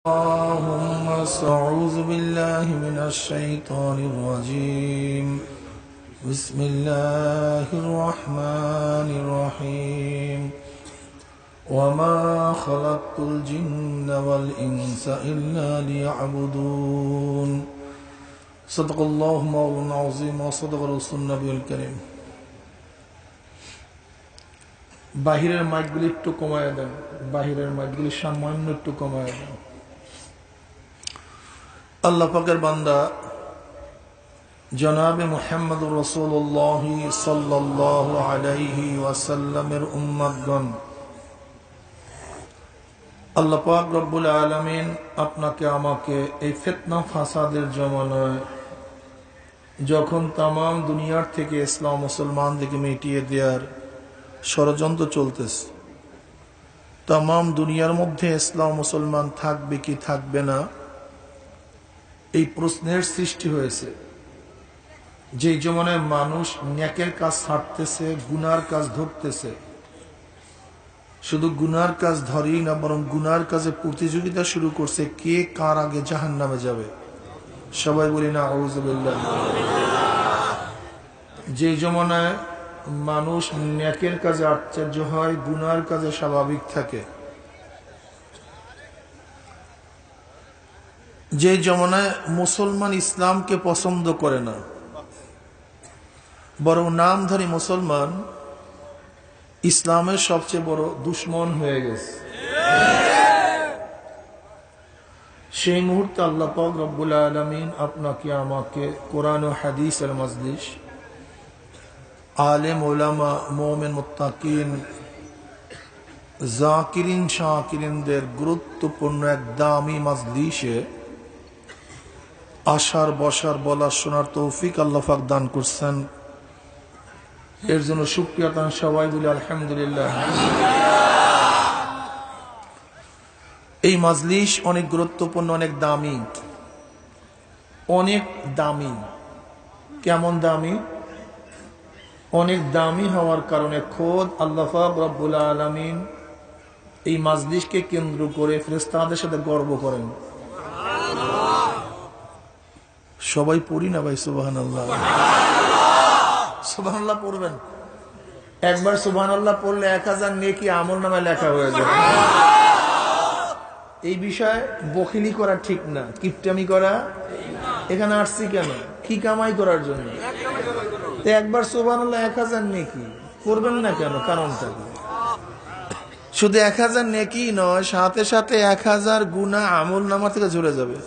اللهم أعوذ بالله من الشيطان الرجيم. بسم الله الرحمن الرحيم. وما خلقت الجن والإنس إلا ليعبدون. صدق الله مولانا العظيم وصدق رسول النبي الكريم. বাহিরের মাইকগুলি একটু কমায় দেন, বাহিরের মাইকগুলি সামান্য একটু কমায় দেন। আল্লাহ পাকের বান্দা জনাবে মুহাম্মদুর রাসূলুল্লাহ সাল্লাল্লাহু আলাইহি ওয়াসাল্লামের উম্মতগণ, আল্লাহ পাক রব্বুল আলামিন আপনাকে আমাকে এই ফিতনা ফাসাদের জমানায়, যখন তাম দুনিয়ার থেকে ইসলাম মুসলমানদেরকে মিটিয়ে দেওয়ার ষড়যন্ত্র চলতেছে, তাম দুনিয়ার মধ্যে ইসলাম মুসলমান থাকবে কি থাকবে না, এই প্রশ্নের সৃষ্টি হয়েছে। যে জমানায় মানুষ নেকের কাজ ছাড়তেছে, গুনার কাজ ধরতেছে, শুধু গুনার কাজ ধরেই না, বরং গুনার কাজে প্রতিযোগিতা শুরু করছে, কে কার আগে জাহান্নামে যাবে। সবাই বলি না আউযু বিল্লাহ। যে জমানায় মানুষ নেকের কাজে আশ্চর্য হয়, গুনার কাজে স্বাভাবিক থাকে, যে জমানায় মুসলমান ইসলামকে পছন্দ করে না, বরং নামধারী মুসলমান ইসলামের সবচেয়ে বড় দুশ্মন হয়ে গেছে, সেই মুহূর্তে আল্লাহ পাক রব্বুল আলামিন আপনাকে আমাকে কোরআন ও হাদিসের মাজলিস, আলেম ওলামা, মুমিন মুত্তাকিন, জাকিরিন শাকিরিনদের গুরুত্বপূর্ণ এক দামি মাজলিসে আসার, বসার, বলার, শোনার তৌফিক আল্লাহ পাক দান করছেন। এর জন্য শুকরিয়া তান সবাই বলি আলহামদুলিল্লাহ। এই মাজলিস অনেক গুরুত্বপূর্ণ, অনেক দামি, অনেক দামি। কেমন দামি? অনেক দামি হওয়ার কারণে খোদ আল্লাহ পাক রব্বুল আলামিন এই মাজলিসকে কেন্দ্র করে ফেরেশতাদের সাথে গর্ব করেন। সবাই পড়ি না ভাই সুবহানাল্লাহ? সুবহানাল্লাহ পড়বেন। একবার সুবহানাল্লাহ পড়লে 1000 নেকি আমল নামায় লেখা হয়ে যাবে। এই বিষয়ে বখিলি করা ঠিক না, কিপটামি করা। এখানে আসছি কেন? কি কামাই করার জন্য? একবার সুবহানাল্লাহ 1000 নেকি করবেন না কেন? কারণটা কি? শুধু 1000 নেকি নয়, সাথে সাথে 1000 গুনাহ আমল নামা থেকে ঝরে যাবে।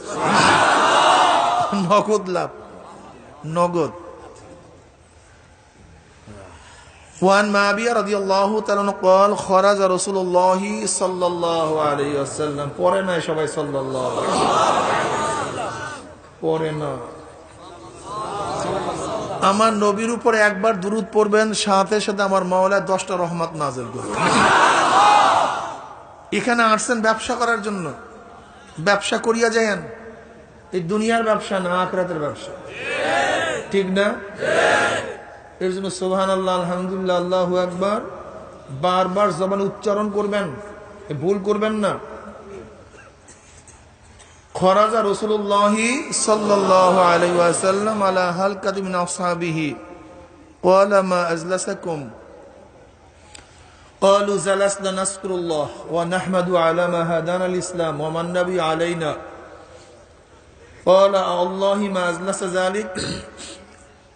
নগদ লাভ, নগদ। وعن معاوية رضي الله تعالى عنه قال خرج رسول الله صلى الله عليه وسلم পড়ে না সবাই সাল্লাল্লাহু আলাইহি ওয়াসাল্লাম, পড়ে না। আমার নবীর উপরে একবার দুরূদ পড়বেন, সাথে সাথে আমার মাওলা 10টা রহমত নাযিল করবেন। এখানে আসছেন ব্যবসা করার জন্য, ব্যবসা করিয়া যায়েন। এই দুনিয়ার ব্যবসা না, আখিরাতের ব্যবসা, ঠিক না? এর জন্য সুবহানাল্লাহ, আলহামদুলিল্লাহ, আল্লাহু আকবার বারবার জবানে উচ্চারণ করবেন, ভুল করবেন না। খরাজা রাসূলুল্লাহ সাল্লাল্লাহু আলাইহি ওয়াসাল্লাম আলা হালকাতি মিন আসহাবিহি ক্বালা মা আজলাসাকুম ক্বালু জালাসনা নাযকুরুল্লাহ ওয়া নাহমাদু আলা মা হাদানা আল ইসলাম ওয়া মান নাবী আলাইনা ক্বালা আল্লাহি মা আজলাসা যালিক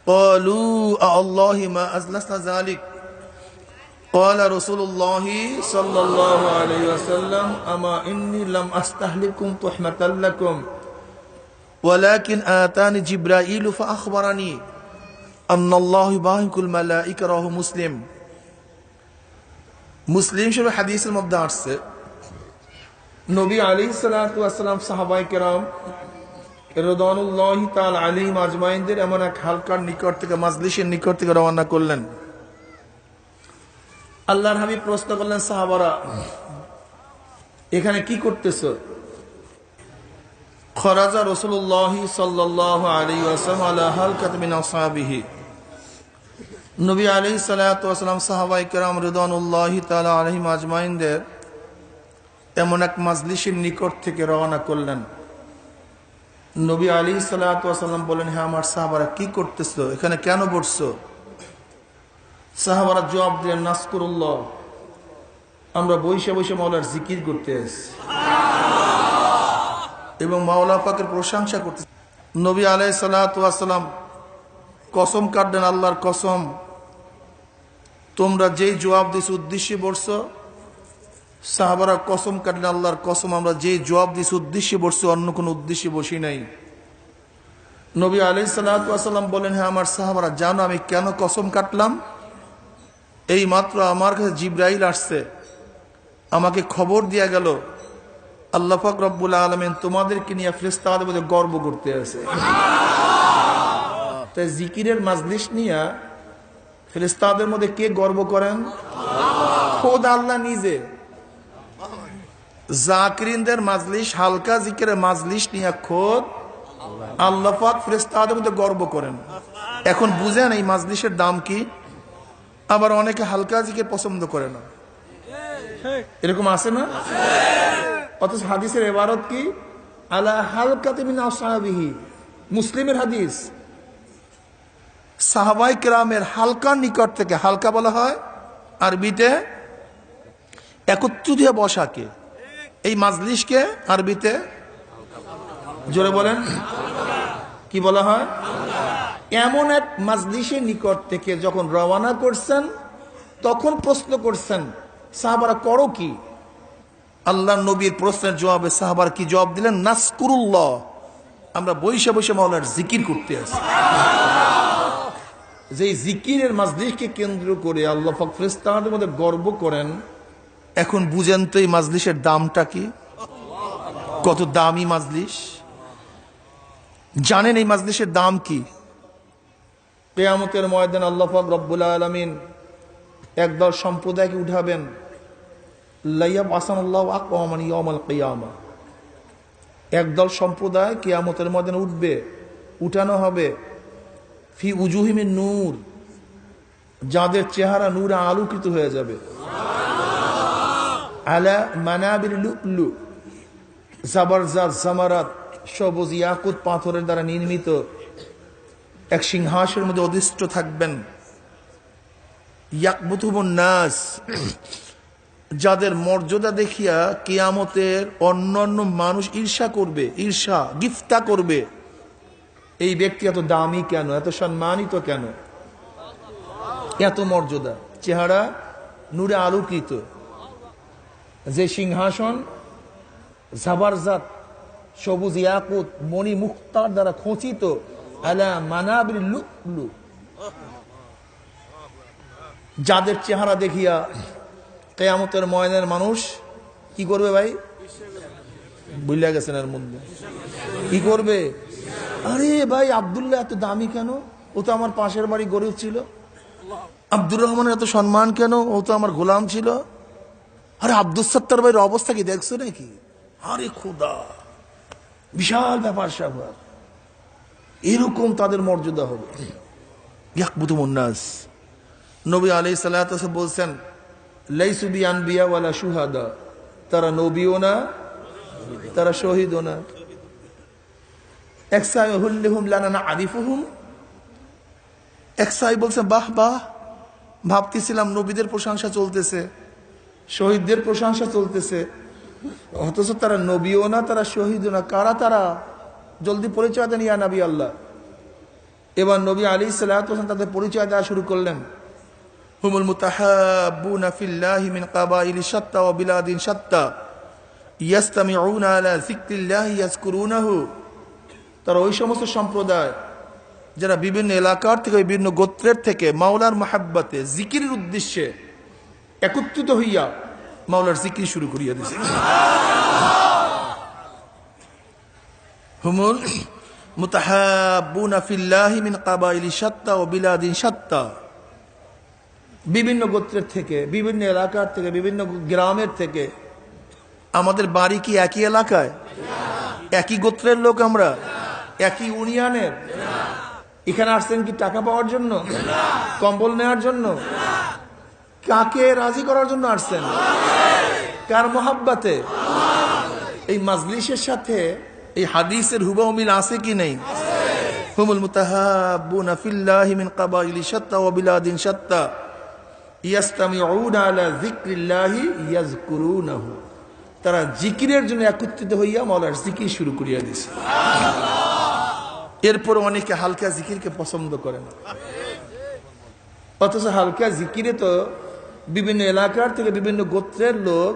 قالوا الله ما أزلسنا ذلك قال رسول الله صلى الله عليه وسلم أما إني لم أستهلككم تحمة لكم ولكن آتاني جبرائيل فأخبرني أن الله يبارك الملائكة رواه مسلم شبه حديث المبدأ سے نبی علیہ السلام صحابہ کرام রাদিয়াল্লাহু তাআলা আলাইহিম আজমাইনদের এমন এক হালকার নিকট থেকে, মাজলিসের নিকট থেকে রওনা করলেন। আল্লাহর হাবিব প্রশ্ন করলেন, সাহাবারা এখানে কি করতেছো? খরাজা রাসূলুল্লাহ সাল্লাল্লাহু আলাইহি ওয়াসাল্লাম আলা হালকাতি মিন আসহাবিহি। নবী আলাইহিস সালাতু ওয়াস সালাম সাহাবায়ে কেরাম রাদিয়াল্লাহু তাআলা আলাইহিম আজমাইনদের এমন এক মাজলিসের নিকট থেকে রওনা করলেন। নবী আলাইহিস সালাম বলেন, হ্যাঁ আমার সাহাবারা, কি করতেছো এখানে, কেন বসছো? সাহাবারা জবাব দিলেন, নাসকুরুল্লাহ, আমরা বসে বসে মাওলার জিকির করতে এসেছি এবং মাওলা পাকের প্রশংসা করতে। নবী আলাইহিস সালাম কসম কাটলেন, আল্লাহর কসম, তোমরা যেই জবাব দিস উদ্দেশ্যে বসছো। সাহাবারা কসম কাটলেন, আল্লাহর কসম, আমরা যেই জবাব দিস উদ্দেশ্যে বসছো, অন্য কোনো উদ্দেশ্যে বসি নাই। নবী আলাইহিস সালাম বলেন, হ্যাঁ আমার সাহাবারা, জানো আমি কেন কসম কাটলাম? এই মাত্র আমার কাছে জিবরাইল আসছে, আমাকে খবর দিয়া গেল আল্লাহ পাক রব্বুল আলামিন তোমাদেরকে নিয়ে ফেরেশতাদের মধ্যে গর্ব করতে আছে। তাই জিকিরের মাজলিস নিয়ে ফেরেশতাদের মধ্যে কে গর্ব করেন? খোদ আল্লাহ নিজে। জাকিরিনদের মাজলিস, হালকা জিকিরের মাজলিস নিয়ে খোদ আল্লাহ পাক ফেরেশতাদের মধ্যে গর্ব করেন। এখন বুঝেন এই মাজলিসের দাম কি? আবার অনেকে হালকা জিকির পছন্দ করে না, এরকম আছে না? অথচ হাদিসের ইবারত কি? আলা হালকাতি মিন আসহাবিহি, মুসলিমের হাদিস। সাহাবায়ে কেরামের হালকার নিকট থেকে, হালকা বলা হয় আরবিতে একত্রিত হয়ে বসাকে, এই মাজলিসকে আরবিতে জোরে বলেন কি বলা হয়? এমন এক মাজলিসের নিকট থেকে যখন রওনা করছেন, তখন প্রশ্ন করছেন সাহাবারা, করো কি? আল্লাহ নবীর প্রশ্নের জবাবে সাহাবারা কি জবাব দিলেন? নাসকুরুল্লাহ, আমরা বসে বসে মাওলার জিকির করতে আছি। যে জিকিরের মাজলিসকে কেন্দ্র করে আল্লাহ পাক ফেরেশতাদের মধ্যে গর্ব করেন। এখন বুঝেন তো এই মাজলিসের দামটা কি, কত দামি মাজলিস। জানেন এই মাজলিসের দাম কি? কিয়ামতের ময়দান আল্লাহ পাক রব্বুল আলামিন একদল সম্প্রদায়কে উঠাবেন। লাইয়াব আসানুল্লাহ আকওয়ামান ইয়াউমাল কিয়ামা, একদল সম্প্রদায় কিয়ামতের ময়দানে উঠবে, উঠানো হবে। ফি উজুহিমিন নূর, যাদের চেহারা নূরে আলোকিত হয়ে যাবে। আলা মানাবির লুলু, জাবারজাত জামারাত, সবুজ ইয়াকুত পাথরের দ্বারা নির্মিত এক সিংহাসনের মধ্যে অধিষ্ঠ থাকবেন। ইয়াকবুতুহুন নাস, যাদের মর্যাদা দেখিয়া কিয়ামতের অন্যান্য মানুষ ঈর্ষা করবে, ঈর্ষা গিফতা করবে। এই ব্যক্তি এত দামি কেন, এত সম্মানিত কেন, এত মর্যাদা, চেহারা নূরে আলোকিত। যে সিংহাসন জাবারজাত সবুজ ইয়াকুত মণি মুক্তার দ্বারা খচিত, আলা মানাবির লুলু, যাদের চেহারা দেখিয়া কিয়ামতের ময়দানের মানুষ কি করবে? ভাই বুঝলা গেছেন এর মধ্যে কি করবে? আরে ভাই আব্দুল্লাহ এত দামি কেন, ও তো আমার পাশের বাড়ি গরিব ছিল। আব্দুর রহমানের এত সম্মান কেন, ও তো আমার গোলাম ছিল। আরে আব্দুল সত্তার ভাইয়ের অবস্থা কি দেখছো নাকি? আরে খোদা, বিশাল ব্যাপার স্যাপার। এরকম তাদের মর্যাদা হবে। ইয়াকবুতুহুন নাস। নবী আলাইহিস সালাতু বলছেন, লাইসু বিআনবিয়া ওয়ালা শুহাদা, তারা নবীও না, তারা শহীদও না। এক সাহাবী হুল্লিহুম লানা নারিফুহুম, এক সাহাবী বলছেন, বাহ বাহ, ভাবতেছিলাম নবীদের প্রশংসা চলতেছে, শহীদদের প্রশংসা চলতেছে, অথচ তারা নবীও না, তারা শহীদও না। কারা তারা? জলদি পরিচয় দেন ইয়া নবী আল্লাহ। এবার নবী আলাইহিস সালাতু ওয়াসাল্লাম তাদের পরিচয় দেওয়া শুরু করলেন। হুমুল মুতাহাব্বুনা ফিল্লাহি মিন কাবাইলি শাত্তা ওয়া বিলাদিন শাত্তা ইয়াসতামিউনা আলা যিকরিল্লাহি ইয়াজকুরুনাহু, তারা ওই সমস্ত সম্প্রদায় যারা বিভিন্ন এলাকার থেকে, বিভিন্ন গোত্রের থেকে মাওলার মহাব্বতে জিকিরের উদ্দেশ্যে একত্রিত হইয়া মাওলার জিকির শুরু করিয়া দিয়েছে। হুমুল মুতাহাব্বুনা ফিল্লাহি মিন কাবাইলি শাত্তা ওয়া বিলাদিন শাত্তা, বিভিন্ন গোত্রের থেকে, বিভিন্ন এলাকার থেকে, বিভিন্ন গ্রামের থেকে। আমাদের বাড়ি কি একই এলাকায়? একই গোত্রের লোক আমরা? একই ইউনিয়নের? এখানে আসছেন কি টাকা পাওয়ার জন্য, কম্বল নেওয়ার জন্য? কাকে রাজি করার জন্য আসছেন? কার মোহাব্বতে? এই মাজলিসের সাথে এই হাদিসের হুবহু মিল আছে কি নেই? হুমুল মুতাহাব্বুনা ফিল্লাহি মিন কাবাইলি শাত্তা ওয়া বিলাদিন শাত্তা ইয়াস্তামিউনা আলা যিকরিল্লাহি ইয়াযকুরুনাহু। তারা জিকিরের জন্য একত্রিত হইয়া মাওলার জিকির শুরু করিয়া দিয়েছে। এরপর অনেকে হালকা জিকিরকে পছন্দ করে না, অথচ হালকা জিকিরে তো বিভিন্ন এলাকার থেকে বিভিন্ন গোত্রের লোক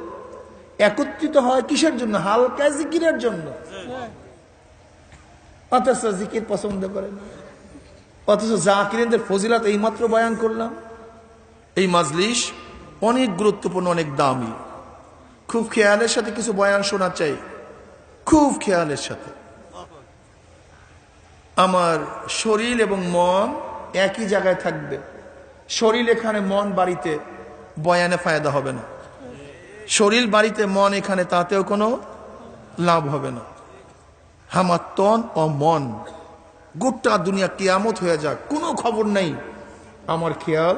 একত্রিত হয় কিসের জন্য? হালকা জিকিরের জন্য। অথচ জিকির পছন্দ করে না। অথচ জাকিরিনদের ফজিলত এইমাত্র বয়ান করলাম। এই মাজলিস অনেক গুরুত্বপূর্ণ, অনেক দামি। খুব খেয়ালের সাথে কিছু বয়ান শোনা চাই, খুব খেয়ালের সাথে। আমার শরীর এবং মন একই জায়গায় থাকবে। শরীর এখানে, মন বাড়িতে, বয়ানে ফায়দা হবে না। শরীর বাড়িতে, মন এখানে, তাতেও কোনো লাভ হবে না। আমার তন ও মন গোটা দুনিয়া কিয়ামত হয়ে যাক, কোনো খবর নাই, আমার খেয়াল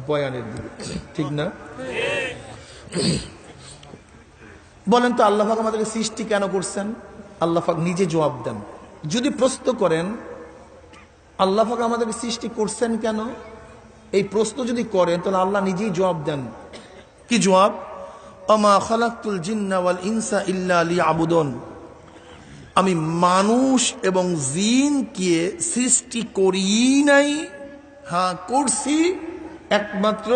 বয়ানের দিকে, ঠিক না? বলেন তো আল্লাহ পাক আমাদেরকে সৃষ্টি কেন করছেন? আল্লাহ পাক নিজে জবাব দেন। যদি প্রশ্ন করেন আল্লাহ পাক আমাদেরকে সৃষ্টি করছেন কেন, এই প্রশ্ন যদি করেন তাহলে আল্লাহ নিজেই জবাব দেন। কি জবাব? আমা খালাকতুল জিন্না ওয়াল ইনসা ইল্লা লিয়াবুদুন। আমি মানুষ এবং জিনকে সৃষ্টি করি নাই, হ্যাঁ করছি একমাত্র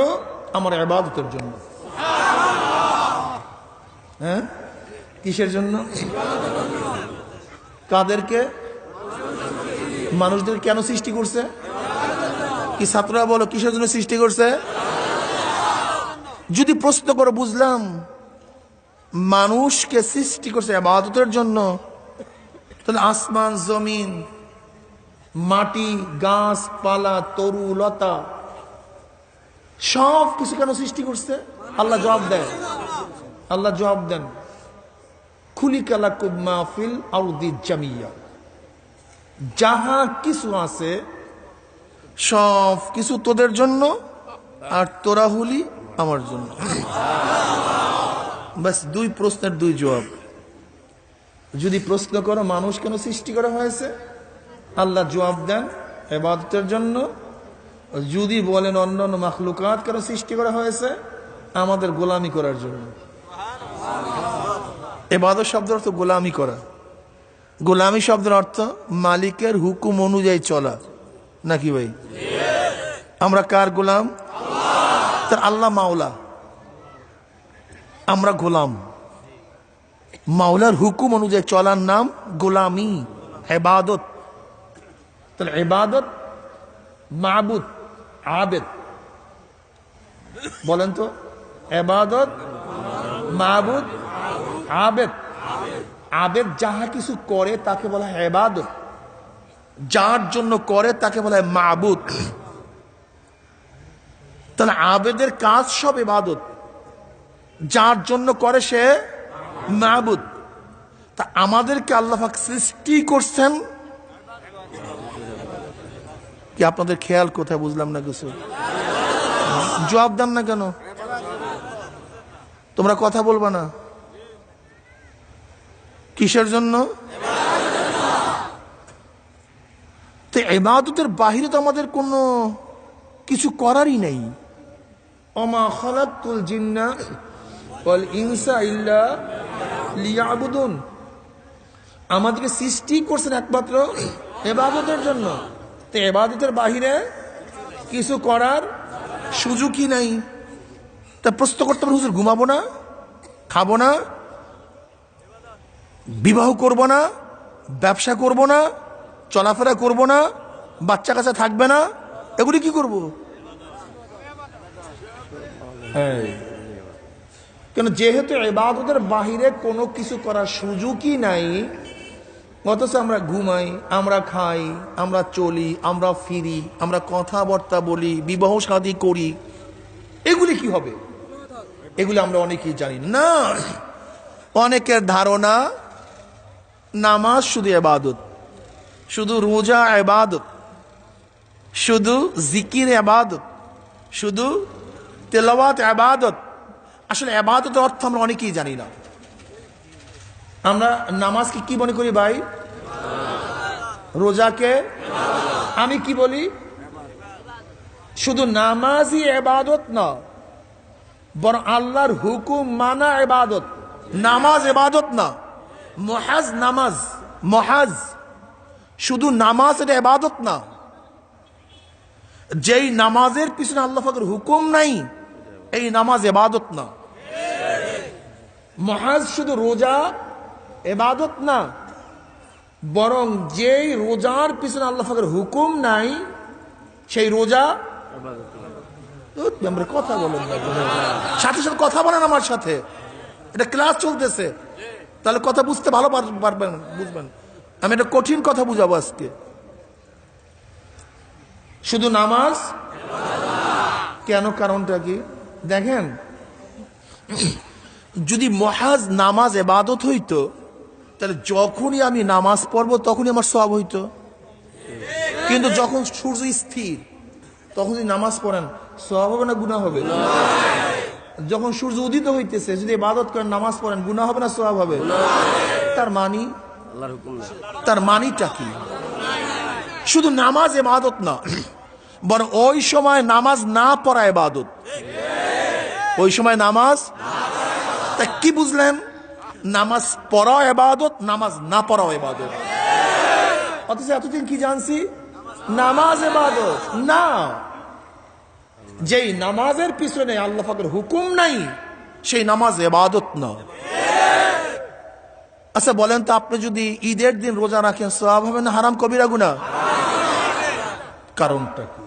আমার ইবাদতের জন্য। হ্যাঁ, কিসের জন্য? কাদেরকে? মানুষদের কেন সৃষ্টি করছে? কি ছাত্ররা বলো কিসের জন্য সৃষ্টি করছে? যদি প্রশ্ন করো, বুঝলাম মানুষকে সৃষ্টি করছে ইবাদতের জন্য, তাহলে আসমান, জমিন, মাটি, গাছপালা, তরু লতা সব কিছু কেন সৃষ্টি করছে? আল্লাহ জবাব দেন। আল্লাহ জবাব দেন, খুলিকা লাকুম মা ফিল আরদি জামিয়া। যাহা কিছু আছে সব কিছু তোদের জন্য, আর তোরা হলি আমার জন্য। বাস, দুই প্রশ্নের দুই জবাব। যদি প্রশ্ন করো মানুষ কেন সৃষ্টি করা হয়েছে, আল্লাহ জবাব দেন ইবাদতের জন্য। যদি বলেন অন্যান্য মাখলুকাত কেন সৃষ্টি করা হয়েছে, আমাদের গোলামি করার জন্য। ইবাদত শব্দের অর্থ গোলামি করা। গোলামি শব্দের অর্থ মালিকের হুকুম অনুযায়ী চলা, নাকি ভাই? আমরা কার গোলাম? তার আল্লাহ মাওলা, আমরা গোলাম। মাওলার হুকুম অনুযায়ী চলার নাম গোলামি, ইবাদত। তাহলে ইবাদত, মাবুদ, আবেদ। বলেন তো, ইবাদত, মাবুদ, আবেদ। আবেদ যাহা কিছু করে তাকে বলা হয় ইবাদত, যার জন্য করে তাকে বলা হয় মাবুদ। তাহলে আবেদের কাজ সব ইবাদত, যার জন্য করে সে মাবুদ। তা আমাদেরকে আল্লাহ পাক সৃষ্টি করছেন কি? আপনাদের খেয়াল কোথায়? বুঝলাম না কিছু, জবাব দেন না কেন? তোমরা কথা বলবা না কিসের জন্য? তো ইবাদতের বাহিরে তো আমাদের কোনো কিছু করারই নেই। ওমা খালাকতুল জিন্না ওয়াল ইনসা ইল্লা লিয়াবুদুন। আমাদেরকে সৃষ্টি করছেন একমাত্র ইবাদতের জন্য। তো ইবাদতের বাহিরে কিছু করার সুযোগই নাই। তা প্রশ্ন করতে পারে, হুজুর ঘুমাবো না, খাবো না, বিবাহ করব না, ব্যবসা করব না, চলাফেরা করব না, বাচ্চা কাচ্চা থাকবে না, এগুলি কি করব? কেন? যেহেতু ইবাদতের বাহিরে কোনো কিছু করার সুযোগই নাই, অথচ আমরা ঘুমাই, আমরা খাই, আমরা চলি, আমরা ফিরি, আমরা কথাবার্তা বলি, বিবাহ শাদী করি, এগুলি কি হবে? এগুলি আমরা অনেকেই জানি না। অনেকের ধারণা নামাজ শুধু ইবাদত, শুধু রোজা ইবাদত, শুধু জিকির ইবাদত, শুধু তেলাওয়াত ইবাদত। আসলে ইবাদতের অর্থ আমরা অনেকেই জানি না। আমরা নামাজকে কি মনে করি ভাই? রোজাকে আমি কি বলি? শুধু নামাজই ইবাদত না, বরং আল্লাহর হুকুম মানা ইবাদত। নামাজ ইবাদত না, মহাজ নামাজ, মহাজ শুধু নামাজ এটা ইবাদত না। যেই নামাজের পিছনে আল্লাহ পাকের হুকুম নাই, এই নামাজ ইবাদত না। মহাজ শুধু রোজা ইবাদত না, বরং যেই রোজার পিছনে আল্লাহ পাকের হুকুম নাই, সেই রোজা কথা বলেন না, সাথে সাথে কথা বলেন আমার সাথে, এটা ক্লাস চলতেছে, তাহলে কথা বুঝতে ভালো পারবেন, বুঝবেন। আমি একটা কঠিন কথা বুঝাবো আজকে। শুধু নামাজ কেন? কারণটা কি দেখেন, যদি মহাজ নামাজ ইবাদত হইতো, তাহলে যখনই আমি নামাজ পড়বো তখনই আমার সওয়াব হইতো। কিন্তু যখন সূর্য স্থির, তখন যদি নামাজ পড়েন সওয়াব হবে না গুনাহ হবে? যখন সূর্য উদিত হইতেছে যদি ইবাদত করেন, নামাজ পড়েন, গুনাহ হবে না সওয়াব হবে? তার মানিটা কি? শুধু নামাজ ইবাদত না, বরং ওই সময় নামাজ না পড়া ইবাদত। ওই সময় নামাজ, তা কি বুঝলেন? নামাজ পড়া ইবাদত, নামাজ না পড়া ইবাদত। অথচ এতদিন কি জানছি? নামাজ ইবাদত না। যেই নামাজের পিছনে আল্লাহ পাকের হুকুম নাই, সেই নামাজ ইবাদত না। আচ্ছা বলেন তো, আপনি যদি ঈদের দিন রোজা রাখেন সওয়াব হবে না হারাম কবিরা গুনাহ? কারণটা কি?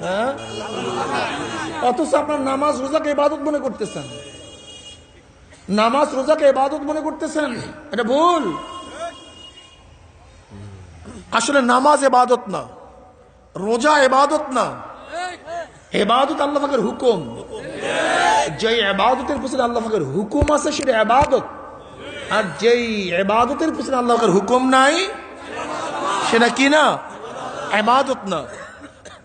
হ্যাঁ, অথচ আপনার নামাজ রোজাকে ইবাদত মনে করতেছেন, নামাজ রোজাকে ইবাদত মনে করতেছেন, এটা ভুল। আসলে নামাজ ইবাদত না, রোজা ইবাদত না। ইবাদত আল্লাহ পাকের হুকুম, যেই ইবাদতের পিছনে আল্লাহ পাকের হুকুম আছে সেটা ইবাদত, আর যেই ইবাদতের পিছনে আল্লাহ পাকের হুকুম নাই সেটা কি না? ইবাদত না।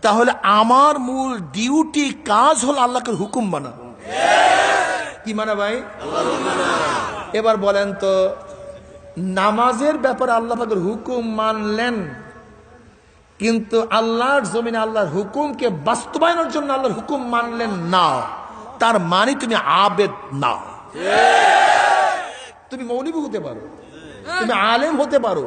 তাহলে আমার মূল ডিউটি কাজ হল আল্লাহকে হুকুম মানা। কি মানা ভাই? এবার বলেন তো, নামাজের ব্যাপারে আল্লাহ পাকের হুকুম মানলেন, কিন্তু আল্লাহর জমিনে আল্লাহর হুকুমকে বাস্তবায়নের জন্য আল্লাহর হুকুম মানলেন না, তার মানে তুমি আবেদ না। তুমি মৌলবী হতে পারো, তুমি আলেম হতে পারো,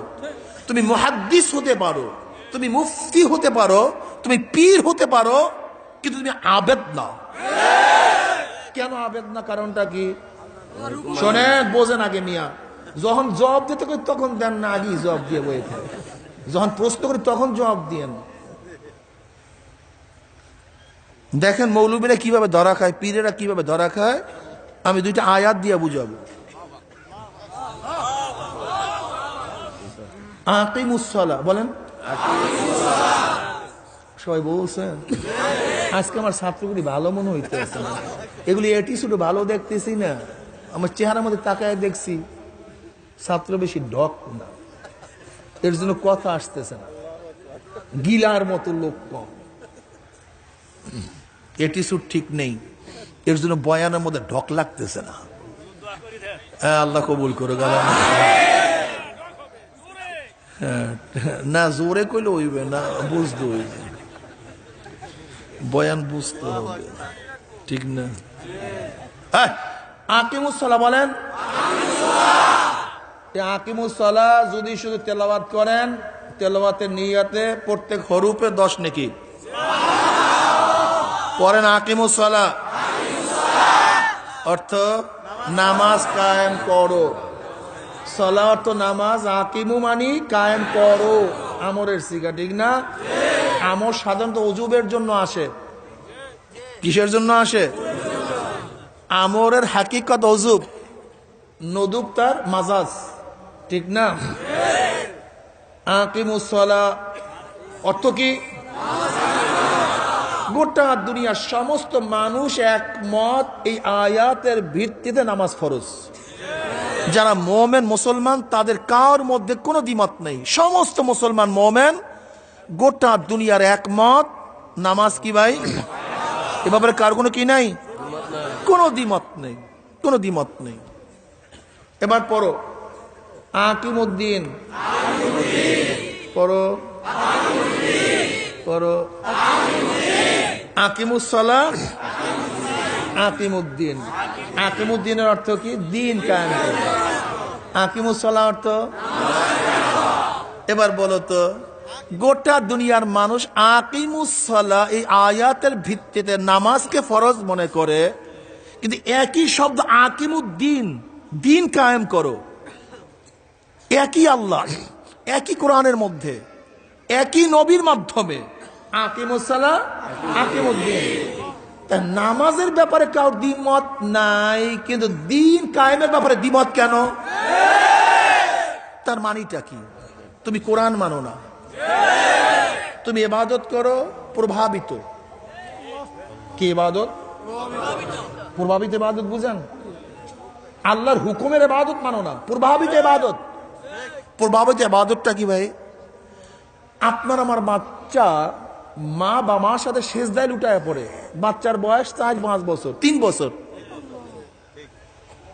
তুমি মুহাদ্দিস হতে পারো, তুমি মুফতি হতে পারো, তুমি পীর হতে পারো, কিন্তু তুমি আবেদ না। কেন আবেদ না? কারণটা কি? শোনেন, বোঝেন আগে মিয়া। যখন জবাব দিতে করি তখন দেন না, আগেই জবাব দিয়ে বই থাকে। যখন প্রশ্ন করি তখন জবাব দিয়েন। দেখেন মৌলবীরা কিভাবে ধরা খায়, পীরেরা কিভাবে ধরা খায়। আমি দুইটা আয়াত দিয়ে বুঝাবো। আকিমুস সালাহ বলেন। সবাই বলছেন। আজকে আমার ছাত্রগুলি ভালো মনে হইতেছে না, এগুলি অ্যাটিটিউড ভালো দেখতেছি না, আমার চেহারার মধ্যে তাকায় দেখছি ছাত্র বেশি ডক না, এর জন্য কথা আসতেছে না, গিলার মতো লোক কম, অ্যাটিটিউড ঠিক নেই, এর জন্য বয়ানের মধ্যে ঢক লাগতেছে না। আল্লাহ কবুল করে গেল না, জোরে কইলে হইবে না, বুঝতে হইবে, বয়ান বুঝতে হবে, ঠিক না? আকিমুস সালাহ বলেন। আকিমুস সালাহ যদি শুধু তেলাওয়াত করেন, তেলাওয়াতের নিয়াতে প্রত্যেক হরফে 10 নেকি পড়েন। আকিমুস সালাহ অর্থ নামাজ কায়েম করো, সালাহ অর্থ নামাজ, আকিমু মানি কায়েম করো, আমরের সিগা, ঠিক না? আমর সাধারণত ওজুবের জন্য আসে। কিসের জন্য আসে? আমরের হাকিকত ওজুব, নদুব তার মাজাজ, ঠিক না? আকিমুস সালাহ অর্থ কি? গোটা দুনিয়ার সমস্ত মানুষ একমত এই আয়াতের ভিত্তিতে নামাজ ফরজ। যারা মোমেন মুসলমান তাদের কার মধ্যে কোনো দ্বিমত নেই, সমস্ত মুসলমান মোমেন গোটা দুনিয়ার একমত নামাজ কি ভাই? এ ব্যাপারে কার কোনো কি নাই? কোনো দ্বিমত নেই, কোনো দ্বিমত নেই। এবার পড়ো আকিমুদ্দিন, পড়ো পড়ো আকিমুসসালাহ, আকিমুদ্দিন। আকিমুদ্দিনের অর্থ কি? দিন কায়েম করা। আকিমুসসালাহ অর্থ, এবার বলো তো গোটা দুনিয়ার মানুষ আকিমুসসালাহ এই আয়াতের ভিত্তিতে নামাজকে ফরজ মনে করে, কিন্তু একই শব্দ আকিমুদ্দিন, দিন কায়েম করো, একই আল্লাহ, একই কোরআনের মধ্যে, একই নবীর মাধ্যমে আকিমুসসালাহ, আকিমুদ্দিন। নামাজের ব্যাপারে কারোর দ্বিমত নাই, কিন্তু দিন কায়েমের ব্যাপারে দ্বিমত কেন? তার মানিটা কি? তুমি কোরআন মানো না, তুমি ইবাদত করো প্রভাবিত। কি ইবাদত? প্রভাবিত ইবাদত বুঝেন? আল্লাহর হুকুমের ইবাদত মানো না, প্রভাবিত ইবাদত। প্রভাবিত ইবাদতটা কি ভাই? আপনার আমার বাচ্চা মা বা মার সাথে সেজদায় লুটায় পড়ে, বাচ্চার বয়স 4-5 বছর, 3 বছর,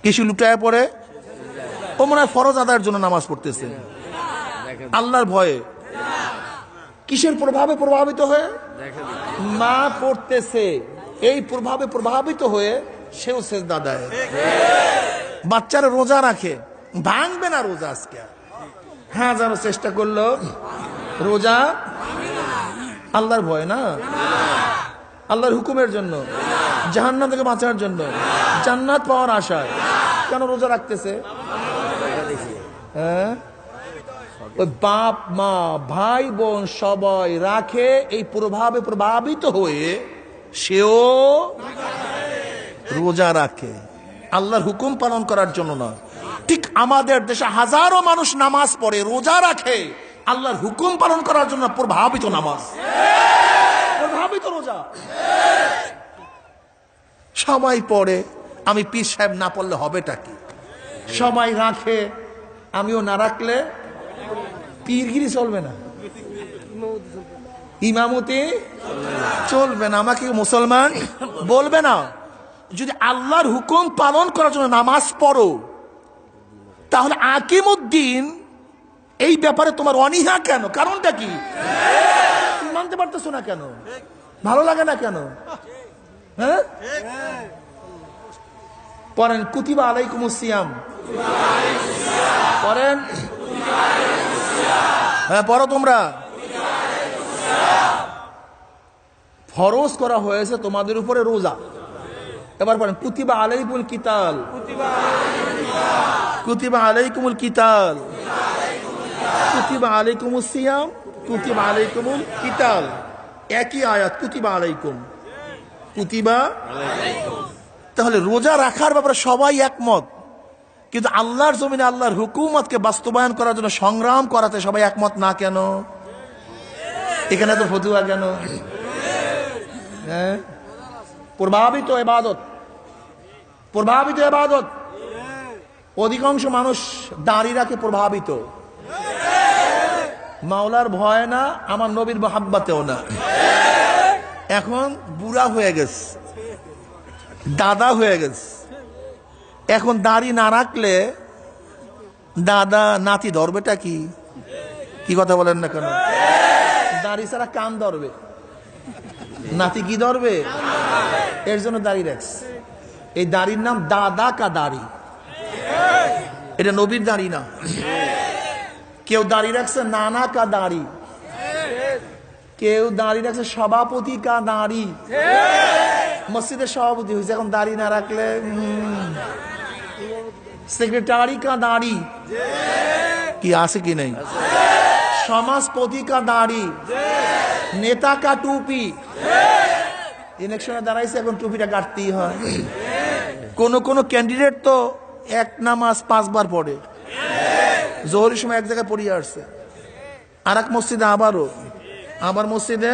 কিছু লুটায় পড়ে, ও মনে হয় ফরজ আদায়ের জন্য নামাজ পড়তেছে আল্লাহর ভয়ে। কিসের প্রভাবে প্রভাবিত হয়ে? মা পড়তেছে, এই প্রভাবে প্রভাবিত হয়ে সেও সেজদা দেয়। বাচ্চারা রোজা রাখে, ভাঙবে না রোজা আজকে, হ্যাঁ যারা চেষ্টা করলো, রোজা আল্লাহর ভয় না, আল্লাহর হুকুমের জন্য, জাহান্নাম থেকে বাঁচার জন্য, জান্নাত পাওয়ার আশায় কেন রোজা রাখতেছে? হ্যাঁ, ওই বাপ মা ভাই বোন সবাই রাখে, এই প্রভাবে প্রভাবিত হয়ে সেও রোজা রাখে, আল্লাহর হুকুম পালন করার জন্য না। ঠিক আমাদের দেশে হাজারো মানুষ নামাজ পড়ে, রোজা রাখে আল্লাহর হুকুম পালন করার জন্য, প্রভাবিত নামাজ, প্রভাবিত রোজা। সবাই পড়ে, আমি পীর সাহেব না পড়লে হবেটা কি? সবাই রাখে, আমিও না রাখলে পীরগিরি চলবে না, ইমামতি চলবে না, আমাকে মুসলমান বলবে না। যদি আল্লাহর হুকুম পালন করার জন্য নামাজ পড়ো, তাহলে আকিমুদ্দিন এই ব্যাপারে তোমার অনীহা কেন? কারণটা কি? তুমি মানতে পারতেছো না কেন? ভালো লাগে না কেন? হ্যাঁ, পড়েন কুতিবা আলাইকুমুস সিয়াম, পড়েন, হ্যাঁ পড়ো তোমরা। ফরজ করা হয়েছে তোমাদের উপরে রোজা। এবার পড়েন কুতিবা আলাইকুমুল কিতাল, কুতিবা আলাইকুমুল কিতাল, কুতিবা আলাইকুমুস সিয়াম, কুতিবা আলাইকুমুল কিতাল, একই আয়াত, কুতিবা আলাইকুম, কুতিবা। তাহলে রোজা রাখার ব্যাপারে সবাই একমত, কিন্তু আল্লাহর জমিনে আল্লাহর হুকুমতকে বাস্তবায়ন করার জন্য সংগ্রাম করাতে সবাই একমত না কেন? এখানে তো ফতুয়া কেন? হ্যাঁ, প্রভাবিত ইবাদত, প্রভাবিত ইবাদত। অধিকাংশ মানুষ দাঁড়ি রাখে প্রভাবিত, মাওলার ভয় না, আমার নবীর মহাব্বতেও না। এখন বুড়া হয়ে গেছে, দাদা হয়ে গেছে, এখন দাড়ি না রাখলে দাদা নাতি ধরবেটা কি? কি কথা বলেন না কেন? দাড়ি ছাড়া কান ধরবে, নাতি কি ধরবে? এর জন্য দাড়ি রাখছে। এই দাড়ির নাম দাদা কা দাড়ি, এটা নবীর দাড়ি না। কেউ দাড়ি রাখছে নানা কা দাড়ি, কেউ দাড়ি রাখছে সভাপতি কা দাড়ি, মসজিদের সভাপতি হয়েছে, এখন দাড়ি না রাখলে সেক্রেটারি কা দাড়ি, কি আছে কি নেই? সমাজপতি কা দাড়ি, নেতা কা টুপি, ইলেকশনে দাঁড়াইছে, এখন টুপিটা কাটতেই হয়। কোন ক্যান্ডিডেট তো এক নামাজ 5 বার পড়ে, জোহরের সময় এক জায়গায় পড়িয়ে আসছে, আর এক মসজিদে আবার মসজিদে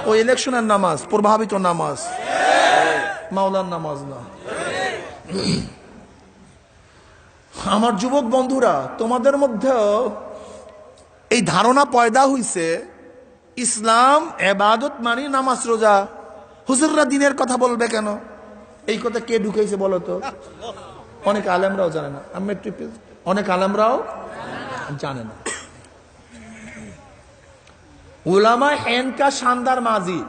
ওই ইলেকশনের নামাজ, প্রভাবিত নামাজ, মাওলার নামাজ না। আমার যুবক বন্ধুরা, তোমাদের মধ্যেও এই ধারণা পয়দা হইছে ইসলাম ইবাদত মানে নামাজ রোজা। হুজুররা দিনের কথা বলবে কেন? এই কথা কে ঢুকেছে বলো তো? অনেক আলেমরাও জানে না। আমি একটু অনেক আলেমরাও জানে না। উলামা হেনকা শানদার মাজি,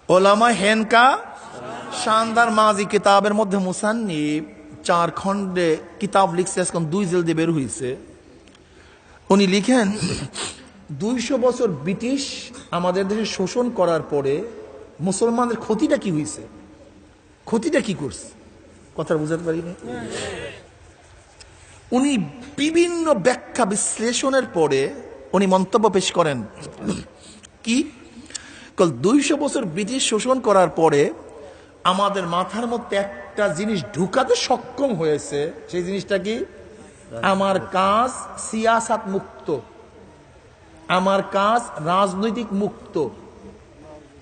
উলামা হেনকা শানদার মাজি কিতাবের মধ্যে মুসান্নিফ 4 খণ্ডে কিতাব লিখছে, এখন 2 জলদি বের হয়েছে। উনি লিখেন 200 বছর ব্রিটিশ আমাদের দেশে শোষণ করার পরে মুসলমানদের ক্ষতিটা কি হয়েছে, ক্ষতিটা কি করছে, কথা বুঝতে পারিনি। উনি বিভিন্ন ব্যাখ্যা বিশ্লেষণের পরে উনি মন্তব্য পেশ করেন কি, 200 বছর ব্রিটিশ শোষণ করার পরে আমাদের মাথার মধ্যে একটা জিনিস ঢুকাতে সক্ষম হয়েছে। সেই জিনিসটা কি? আমার কাজ সিয়াসাত মুক্ত, আমার কাজ রাজনৈতিক মুক্ত,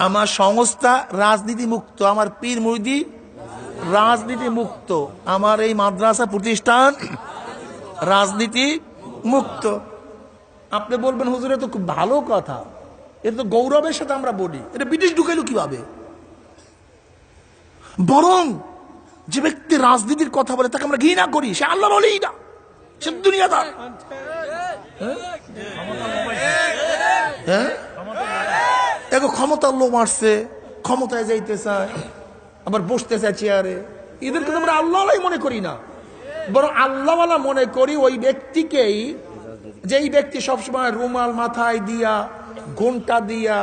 আমার সংস্থা রাজনীতি মুক্ত, আমার পীর মুরিদি রাজনীতি মুক্ত, আমার এই মাদ্রাসা প্রতিষ্ঠান রাজনীতি মুক্ত। আপনি বলবেন হুজুর এটা তো খুব ভালো কথা, এটা তো গৌরবের সাথে আমরা বলি, এটা ব্রিটিশ ঢুকাইলো কিভাবে? বরং যে ব্যক্তি রাজনীতির কথা বলে তাকে আমরা ঘৃণা করি, সে আল্লাহর ওলি না, সে দুনিয়াদার। এগো ক্ষমতার লোভ মারছে, ক্ষমতায় যাইতে চায়, আবার বসতে চায় চেয়ারে। এদেরকে আমরা আল্লাহই মনে করি না, বরং আল্লাহওয়ালা মনে করি ওই ব্যক্তিকেই, যেই ব্যক্তি সবসময় রুমাল মাথায় দিয়া, ঘোমটা দিয়া,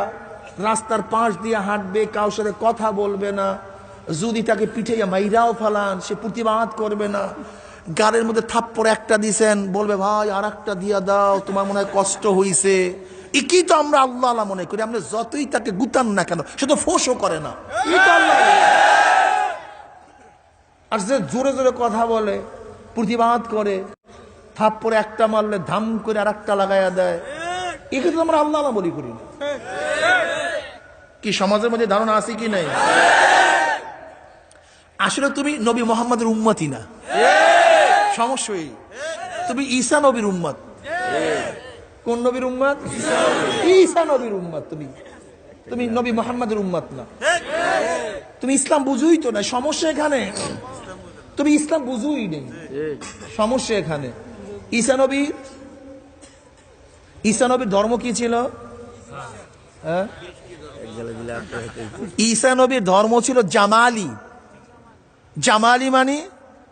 রাস্তার পাশ দিয়া হাঁটবে, কারোর সাথে কথা বলবে না, যদি তাকে পিঠে মাইরাও ফালান সে প্রতিবাদ করবে না, গাড়ির মধ্যে থাপ্পড় একটা দিছেন বলবে ভাই আর একটা দিয়া দাও, তোমার মনে হয় কষ্ট হইছে। একই তো আমরা আল্লাহ আল্লাহ মনে করি। আমরা যতই তাকে গুতান না কেন, সে তো ফোঁসও করে না। আর যে জোরে জোরে কথা বলে, প্রতিবাদ করে, থাপ্পড়ে একটা মারলে ধাম করে আর একটা লাগাইয়া দেয়, একে তো আমরা আল্লাহ আল্লাহ বলি করি না। কি সমাজের মধ্যে ধারণা আছে কি নাই? আসলে তুমি নবী মোহাম্মদের উম্মতই না, সমস্যা এই, তুমি ঈসা নবীর উম্মত। কোন নবীর উম্মত? ঈসা নবীর উম্মত। তুমি নবী মোহাম্মদের উম্মত না। তুমি ইসলাম বুঝুই তো না, সমস্যা এখানে। তুমি ইসলাম বুঝুই নেই, সমস্যা এখানে। ঈসা নবীর ধর্ম কি ছিল? ঈসা নবীর ধর্ম ছিল জামালি। জামালি মানে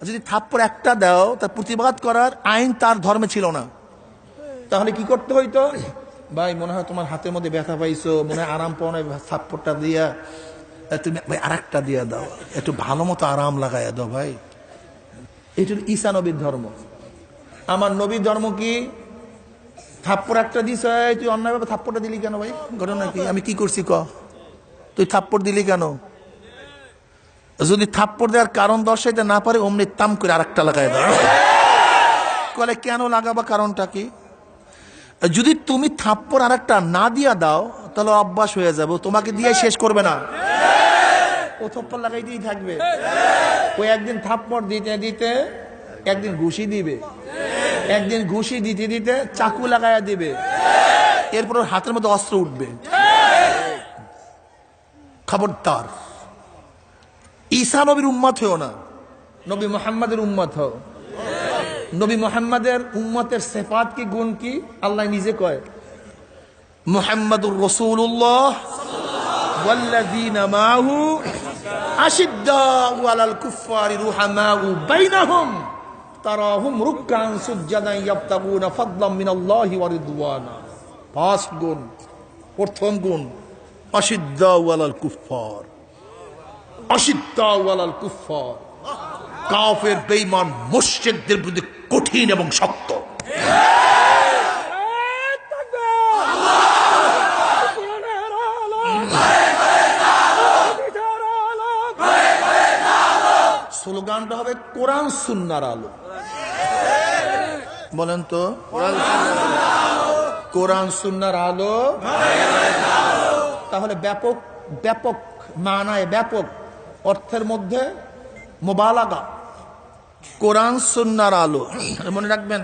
যদি থাপ্পড় একটা দাও তার প্রতিবাদ করার আইন তার ধর্মে ছিল না। তাহলে কি করতে হইতো? ভাই মনে হয় তোমার হাতের মধ্যে ব্যথা পাইছো, মনে হয় আরাম পাও না, থাপ্পড়টা দিয়া তুমি ভাই আর একটা দিয়া দাও, একটু ভালো মতো আরাম লাগাইয়া দাও ভাই। এটা ঈসা নবীর ধর্ম। আমার নবীর ধর্ম কি? থাপ্পড় একটা দিস, তুই অন্যায়ভাবে থাপ্পড়টা দিলি কেন ভাই? ঘটনা কি? আমি কি করছি ক? তুই থাপ্পড় দিলি কেন? যদি থাপ্পড় দেওয়ার কারণ দর্শাইতে না পারে, অমনি তাম করে আর একটা লাগাই দাও। কলে কেন লাগাবা, কারণটা কি? যদি তুমি থাপ্পড় আর একটা না দিয়া দাও তাহলে অভ্যাস হয়ে যাবে, তোমাকে দিয়ে শেষ করবে না, ও থাপ্পড় লাগাইতেই থাকবে। ও একদিন থাপ্পড় দিতে দিতে একদিন ঘুষি দিবে, একদিন ঘুষি দিতে দিতে চাকু লাগাইয়া দিবে, এরপর ওর হাতের মধ্যে অস্ত্র উঠবে। খবরদার, ঈসা নবীর উম্মত হও না, নবী মুহাম্মাদের উম্মত হও। নবী মুহাম্মাদের উম্মতের সিফাত কি, গুণ কি? আল্লাহ নিজে কয়, মুহাম্মাদুর রাসূলুল্লাহ ওয়াল্লাযীনা মাআহু আশিদ্দাউ আলাল কুফফারি রুহামাউ বাইনাহুম তারাহুম রুকআন সুজদান ইয়াবতাগুনা ফাদলাম মিনাল্লাহি ওয়া রিদওয়ানা। 5 গুণ। প্রথম গুণ আশিদ্দাউ আলাল কুফফার, আশিদ্দাউ আলাল কুফফার, কাফের বেঈমান মুশরিকদের বিরুদ্ধে কঠিন এবং শক্ত। স্লোগানটা হবে কোরআন সুন্নাহর আলো। বলেন তো, কোরআন সুন্নাহর আলো। তাহলে ব্যাপক ব্যাপক মানায়, ব্যাপক অর্থের মধ্যে মুবালাগা, কোরআন সুন্নাহর আলো। মনে রাখবেন,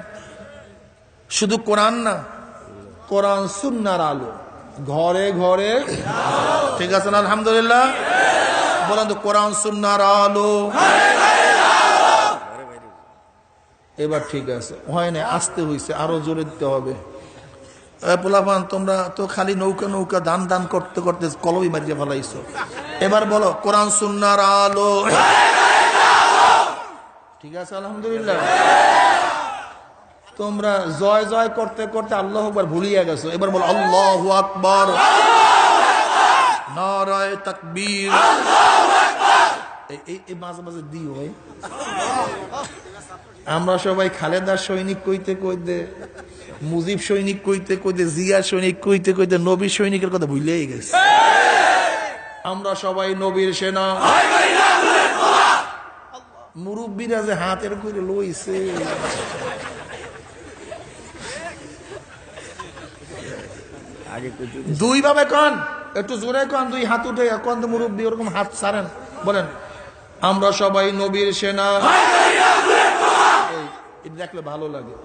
শুধু কোরআন না, কোরআন সুন্নাহর আলো ঘরে ঘরে। ঠিক আছে না? আলহামদুলিল্লাহ। বলেন তো, কোরআন সুন্নাহর আলো, এবার ঠিক আছে, হয় না, আসতে হয়েছে, আরো জোরে দিতে হবে। পোলাপান তোমরা তো খালি নৌকা নৌকা দান দান করতে করতে কলবি মারিয়ে ফেলাইছো। এবার বলো কোরআন সুন্নাহর আলো। ঠিক আছে, আলহামদুলিল্লাহ। তোমরা জয় জয় করতে করতে আল্লাহু আকবার ভুলিয়ে গেছো। এবার বলো আল্লাহু আকবার, নারায়ে তাকবীর। এই মাঝে মাঝে দিও ভাই। আমরা সবাই খালেদার সৈনিক কইতে কইতে, মুজিব সৈনিক কইতে কইতে, জিয়া সৈনিক কইতে কইতে নবী সৈনিকের কথা ভুলেই গেছে। আমরা সবাই নবীর সেনা। মুরব্বীরা যে হাতের করে লইছে, দুই ভাবে কন, একটু জোরে কন, দুই হাত উঠে কন তো মুরব্বী, ওরকম হাত ছাড়েন, বলেন আমরা সবাই নবীর সেনা। দেখলে ভালো লাগে।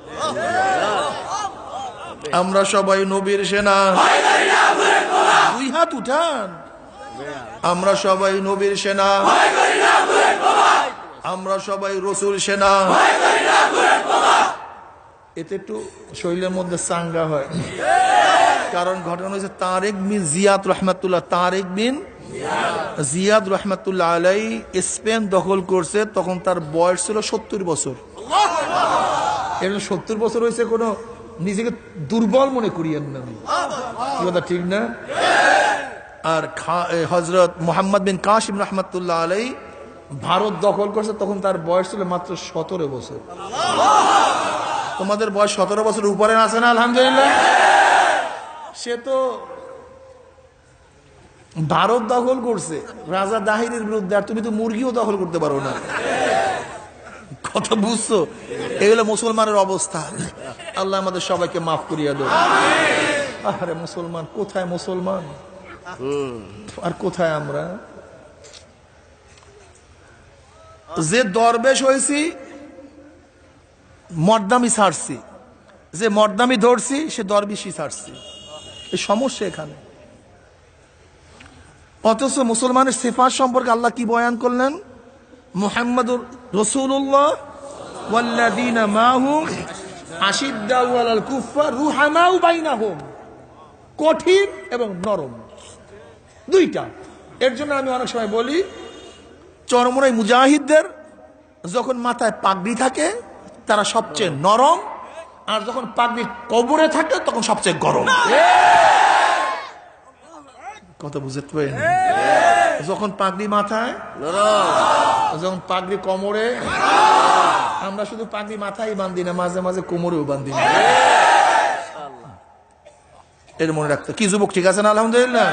আমরা সবাই নবীর সেনা, দুই হাত উঠান। আমরা সবাই নবীর সেনা, আমরা সবাই রসুল সেনা। এতে একটু শরীরের মধ্যে চাঙ্গা হয়। কারণ ঘটনা হয়েছে তারেক বিন জিয়াদ রহমাতুল্লাহ, তারেক বিন জিয়াদ রহমাতুল্লাহ আলাই স্পেন দখল করছে, তখন তার বয়স ছিল 70 বছর। এর 70 বছর হয়েছে, কোনো নিজেকে দুর্বল মনে করিয়েন না, কথা ঠিক না? আর হযরত মুহাম্মদ বিন কাসিম রহমাতুল্লাহ আলাই ভারত দখল করছে, তখন তার বয়স ছিল মাত্র 17 বছর। তোমাদের বয়স 17 বছর উপরে আছে না? আলহামদুলিল্লাহ। সে তো ভারত দখল করছে রাজা দাহিরের বিরুদ্ধে, আর তুমি তো মুরগিও দখল করতে পারো না। কথা বুঝছো? এগুলো মুসলমানের অবস্থা। আল্লাহ আমাদের সবাইকে মাফ করিয়া দেব। আরে মুসলমান কোথায়, মুসলমান আর কোথায় আমরা? যে দরবেশ হয়েছি মর্দামি ছাড়ছি, যে মর্দামি ধরছি সে দরবেশি ছাড়ছি। এই সমস্যা এখানে। অথচ মুসলমানের সিফাত সম্পর্কে আল্লাহ কি বয়ান করলেন? মুহাম্মাদুর রাসূলুল্লাহ ওয়াল্লাযীনা মাহু আশিদ্দাউ আলাল কুফফার রুহামাউ বাইনাহুম, কঠিন এবং নরম, দুইটা। এর জন্য আমি অনেক সময় বলি, চরমরাই মুজাহিদদের যখন মাথায় পাগড়ি থাকে তারা সবচেয়ে নরম, আর যখন পাগড়ি কবরে থাকে তখন সবচেয়ে গরম। কথা বুঝতে পারেন? যখন পাগড়ি মাথায়, যখন পাগড়ি কোমরে, আমরা শুধু পাগড়ি মাথায় বাঁধি না, মাঝে মাঝে কোমরেও বাঁধি না। এর মনে রাখতে কি যুবক, ঠিক আছে না? আলহামদুলিল্লাহ।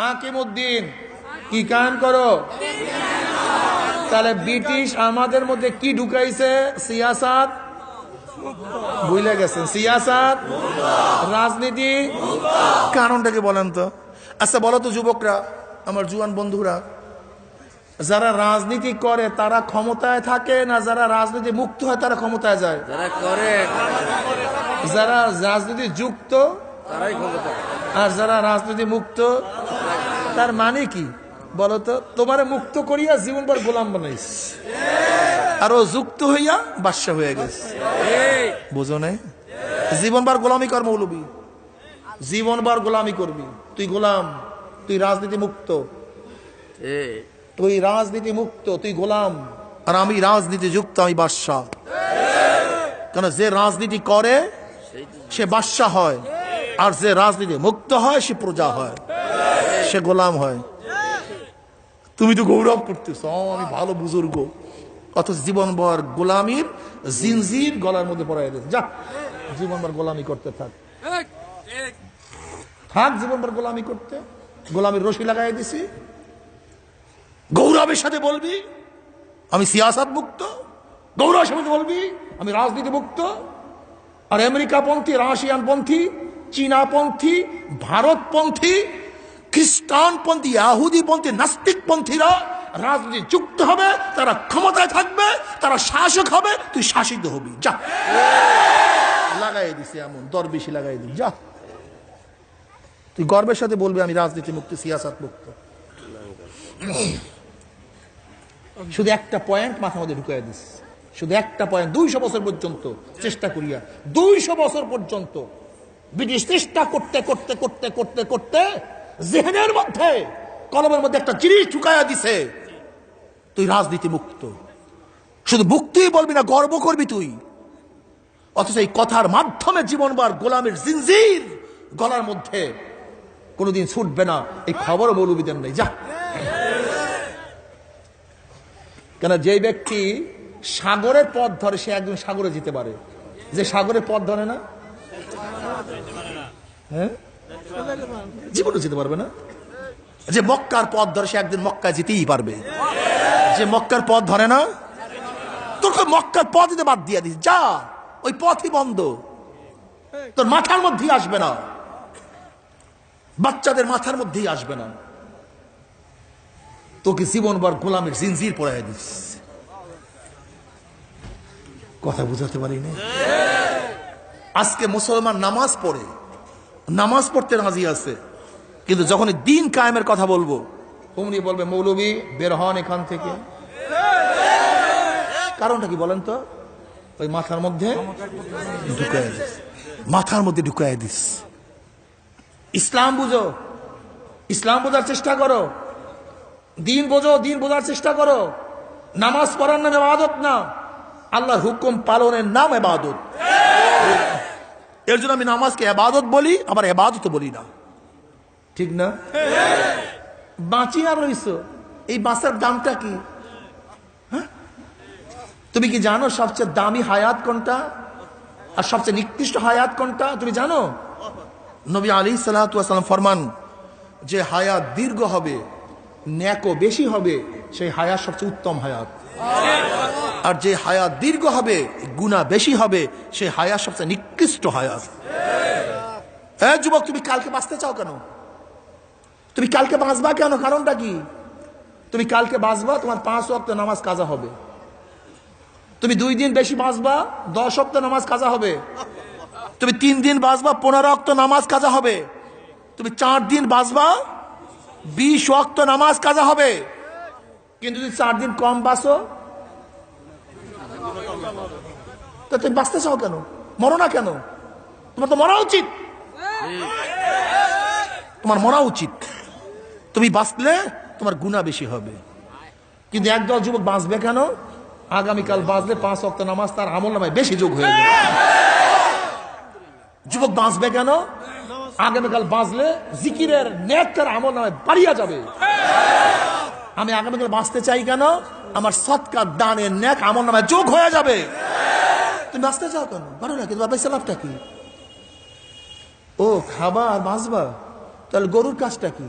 আকিমউদ্দিন কি কায়ম করো। তাহলে ব্রিটিশ আমাদের মধ্যে কি ঢুকাইছে? সিয়াসাত, ভুলে গেছেন? সিয়াসাত, রাজনীতি। কারণটা কি বলেন তো? আচ্ছা বলো তো যুবকরা, আমার জুয়ান বন্ধুরা, যারা রাজনীতি করে তারা ক্ষমতায় থাকে না যারা রাজনীতি মুক্ত হয় তারা ক্ষমতায় যায়? যারা রাজনীতি যুক্ত আর যারা রাজনীতি মুক্ত, তার মানে কি বলতো? তোমারে মুক্ত করিয়া জীবনভর গোলাম বানাইস, আর ও যুক্ত হইয়া বাদশা হয়ে গেছে। বুঝো নাই? জীবনভর গোলামি কর মৌলবী, জীবনভর গোলামি করবি। তুই গোলাম, তুই রাজনীতি মুক্ত, তুই রাজনীতি মুক্ত, তুই গোলাম, আর আমি রাজনীতি যুক্ত, আমি বাদশা। কেন? যে রাজনীতি করে সে বাদশা হয়, আর যে রাজনীতি মুক্ত হয় সে প্রজা হয়, সে গোলাম হয়। তুমি তো গৌরব করতেছ আমি ভালো বুজুর্গ, অথচ জীবনভর গোলামির জিনজির গলার মধ্যে পড়াই দিয়েছে। যা, জীবনভর গোলামি করতে থাক, থাক জীবনভর গোলামি করতে। গোলামির রশি লাগাই দিছি, গৌরবের সাথে বলবি আমি সিয়াসাত মুক্ত, গৌরবের সাথে বলবি আমি রাজনীতি মুক্ত। আর আমেরিকাপন্থী, রাশিয়ানপন্থী, চীনাপন্থী, ভারতপন্থী, খ্রিস্টানপন্থী, ইয়াহুদিপন্থী, নাস্তিকপন্থীরা রাজনীতি যুক্ত হবে, তারা ক্ষমতায় থাকবে, তারা শাসক হবে, তুই শাসিত হবি। যা, লাগাই দিছি এমন দরবেশি লাগাই দিই। যা, তুই গর্বের সাথে বলবি আমি রাজনীতি মুক্ত, সিয়াসাত মুক্ত। শুধু একটা পয়েন্ট মাথার মধ্যে ঢুকাই দিস, শুধু একটা পয়েন্ট, 200 বছর পর্যন্ত চেষ্টা করিয়া, 200 বছর পর্যন্ত ব্রিটিশ চেষ্টা করতে করতে করতে করতে করতে জেহেনের মধ্যে, কলমের মধ্যে একটা জিনিস ঢুকাইয়া দিছে, তুই রাজনীতি মুক্ত। শুধু মুক্তই বলবি না, গর্ব করবি তুই। অথচ এই কথার মাধ্যমে জীবনবার গোলামের জিনজির গলার মধ্যে কোনোদিন ছুটবে না, এই খবরও মৌলবীদের নেই। যা, কেন যে ব্যক্তি সাগরের পথ ধরে সে একদিন সাগরে যেতে পারে, যে সাগরের পথ ধরে না, হ্যাঁ, জীবনে যেতে পারবে না। যে মক্কার পথ ধরে সে একদিন মক্কা যেতেই পারবে। যে মক্কার পথ ধরে না, তোকে মক্কার পথ দিতে বাদ দিয়ে দিস, যা, ওই পথই বন্ধ, তোর মাথার মধ্যেই আসবে না, বাচ্চাদের মাথার মধ্যেই আসবে না। তোকে জীবনভর গোলামের জিনজির পরাইয়া দিস। কথা বুঝাতে পারি না। আজকে মুসলমান নামাজ পড়ে, নামাজ পড়তে রাজি আছে, কিন্তু যখন দিন কায়েমের কথা বলবো অমনি বলবে মৌলবী বের হন এখান থেকে। কারণটা কি বলেন তো? ওই মাথার মধ্যে ঢুকাইয়া দিস, মাথার মধ্যে ঢুকাইয়া দিস। ইসলাম বুঝো, ইসলাম বোঝার চেষ্টা করো, দিন বোঝো, দিন বোঝার চেষ্টা করো। নামাজ পড়ার নাম ইবাদত না, আল্লাহর হুকুম পালনের নাম ইবাদত। এর জন্য আমি নামাজকে ইবাদত বলি, আবার ইবাদত বলি না, ঠিক না? বাঁচি আর রইছো, এই বাঁচার দামটা কি? হ্যাঁ, তুমি কি জানো সবচেয়ে দামি হায়াত কোনটা আর সবচেয়ে নিকৃষ্ট হায়াত কোনটা? তুমি জানো? নবী আলাইহিস সালাতু ওয়াস সালাম ফরমান যে হায়াত দীর্ঘ হবে, নেকও বেশি হবে, সেই হায়াত সবচেয়ে উত্তম হায়াত। আর যে হায়াত দীর্ঘ হবে, গুনাহ বেশি হবে, সেই হায়াত সবচেয়ে নিকৃষ্ট হায়াত। হ্যাঁ যুবক, তুমি কালকে বাঁচতে চাও কেন? তুমি কালকে বাঁচবা কেন? কারণটা কি? তুমি কালকে বাঁচবা, তোমার 5 ওয়াক্ত নামাজ কাজা হবে। তুমি 2 দিন বেশি বাঁচবা, 10 ওয়াক্ত নামাজ কাজা হবে। তুমি 3 দিন বাঁচবা, 15 ওয়াক্ত নামাজ কাজা হবে। তুমি 4 দিন বাঁচবা, 20 ওয়াক্ত নামাজ কাজা হবে। কিন্তু যদি 4 দিন কম বাঁচো, তো তুমি বাঁচতে চাও কেন? মরো না কেন? তোমার তো মরা উচিত, তোমার মরা উচিত। তুমি বাঁচলে তোমার গুনাহ বেশি হবে। কিন্তু একদল যুবক বাঁচবে কেন? আগামীকাল বাঁচলে 5 ওয়াক্ত নামাজ তার আমলনামায় বেশি যোগ হয়ে যাবে। যুবক বাঁচবে কেন? আগামীকাল বাঁচলে জিকিরের নেক তার আমলনামায় বাড়িয়া যাবে। আমি আগামীকাল বাঁচতে চাই কেন? আমার সৎকার দানের নেক আমলনামায় যোগ হয়ে যাবে। তুমি বাঁচতে চাও কেন? পারো না, কিন্তু বাঁচতে লাভটা কি? ও খাবা আর বাঁচবা, তাহলে গরুর কাজটা কি?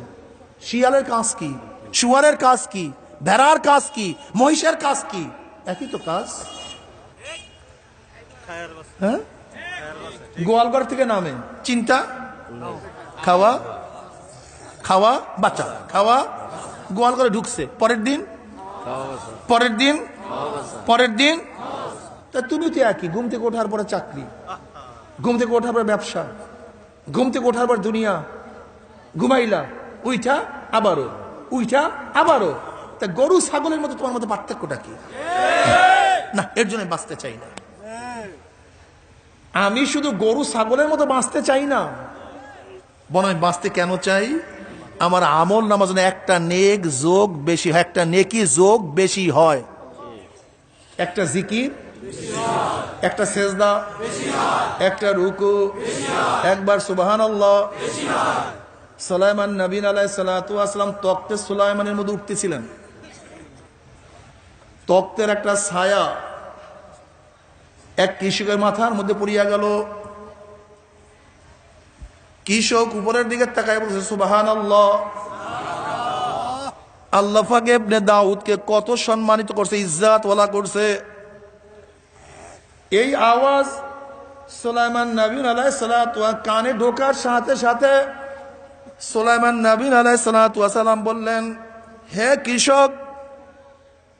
শিয়ালের কাজ কি? শুয়ারের কাজ কি? ভেড়ার কাজ কি? মহিষের কাজ কি? একই তো কাজ। হ্যাঁ, গোয়ালঘর থেকে নামে চিন্তা, খাওয়া, খাওয়া, বাচ্চা খাওয়া, গোয়ালঘরে ঢুকছে, পরের দিন, পরের দিন, পরের দিন। তা তুমি তো একই, ঘুম থেকে ওঠার পরে চাকরি, ঘুম থেকে ওঠার পরে ব্যবসা, ঘুম থেকে ওঠার পর দুনিয়া, ঘুমাইলা, উইঠা আবারও, উইঠা আবারও। তা গরু ছাগলের মতো তোমার মধ্যে পার্থক্যটা কি? না, এর জন্য বাঁচতে চাই না। আমি শুধু গরু ছাগলের মতো বাঁচতে চাই না, বরং আমি বাঁচতে কেন চাই? আমার আমল নামাজ যেন একটা নেক যোগ বেশি হয়, একটা নেকি যোগ বেশি হয়, একটা জিকির, একটা সেজদা, একটা রুকু, একবার সুবহানাল্লাহ। সুলাইমান নবী আলাইহিস সালাতু ওয়াস সালাম তখতে সুলাইমানের মধ্যে উঠতেছিলেন, তখতের একটা ছায়া এক কৃষকের মাথার মধ্যে পড়িয়া গেল। কৃষক উপরের দিকে তাকায় বলছে সুবহানাল্লাহ। আল্লাহ পাক ইবনে দাউদকে কত সম্মানিত করছে, ইজ্জত ওয়ালা করছে। এই আওয়াজ সুলাইমান নবী আলাইহিস সালাতু ওয়াস কানে ঢোকার সাথে সাথে সুলাইমান নবী আলাইহিস সালাতু ওয়াস সালাম বললেন, হে কৃষক,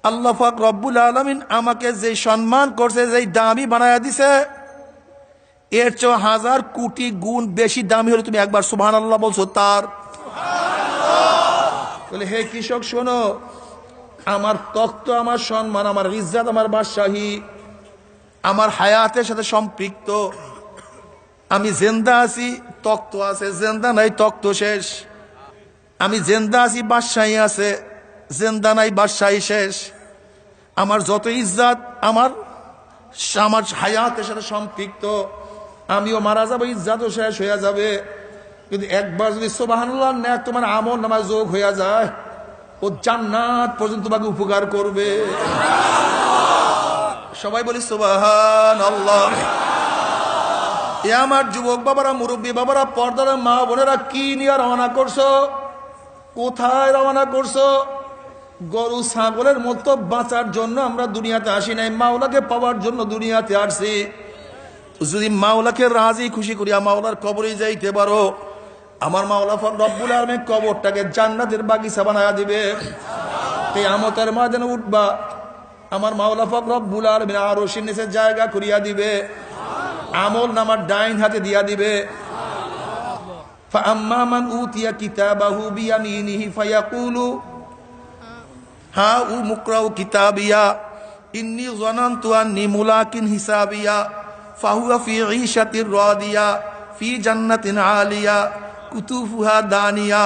আল্লাহ পাক রব্বুল আলামিন আমাকে যে সম্মান করছে, যে দামি বানায়া দিছে, এর চেয়ে 1000 কোটি গুণ বেশি দামি হলে তুমি একবার সুবহানাল্লাহ বলছো তার। বলে হে কৃষক শোনো, আমার তখ্ত, আমার সম্মান, আমার ইজ্জত, আমার বাদশাহী আমার হায়াতের সাথে সম্পৃক্ত। আমি জেন্দা আছি, তখ্ত আছে, জেন্দা নাই, তখ্ত শেষ। আমি জেন্দা আছি, বাদশাহী আছে, জেন্দা নাই, বাদশাহী শেষ। আমার যত ইজ্জত আমার আমার হায়াতের সাথে সম্পৃক্ত। আমিও মারা যাবো, ইজ্জতও শেষ হয়ে যাবে। কিন্তু একবার যদি সুবহানাল্লাহ না তোমার আমল নামাজ যোগ হয়ে যায়, ও জান্নাত পর্যন্ত তোমাকে উপকার করবে। সবাই বলি সুবহানাল্লাহ। এ আমার যুবক বাবারা, মুরব্বী বাবারা, পর্দার মা বোনেরা, কি নিয়ে রওনা করছো? কোথায় রওনা করছো? গরু ছাগলের মতো বাঁচার জন্য আমরা দুনিয়াতে আসি নাই, মাওলাকে পাওয়ার জন্য দুনিয়াতে আসছি। যদি মাওলাকে রাজি খুশি করিয়া মাওলার কবরে যাইতে পারো, আমার মাওলা রব্বুল আলামিন কবরটাকে জান্নাতের বাগিচা বানায়া দিবে। কিয়ামতের ময়দানে উঠবা, আমার মাওলা রব্বুল আলামিন আরশের নিচে জায়গা করিয়া দিবে, আমল নামার ডাইন হাতে দিয়া দিবে। ফাআম্মা মান উতিয়া কিতাবাহু বিয়ামিনিহি ফায়াকুলু হা উ মুকরাউ কিতাবিয়া ইন্নী যানানতু আন্নী মুলাকিন হিসাবিয়া ফাহুয়া ফি ঈশাতির রাদিয়া ফি জান্নাতিন আলিয়া কুতুফুহা দানিয়া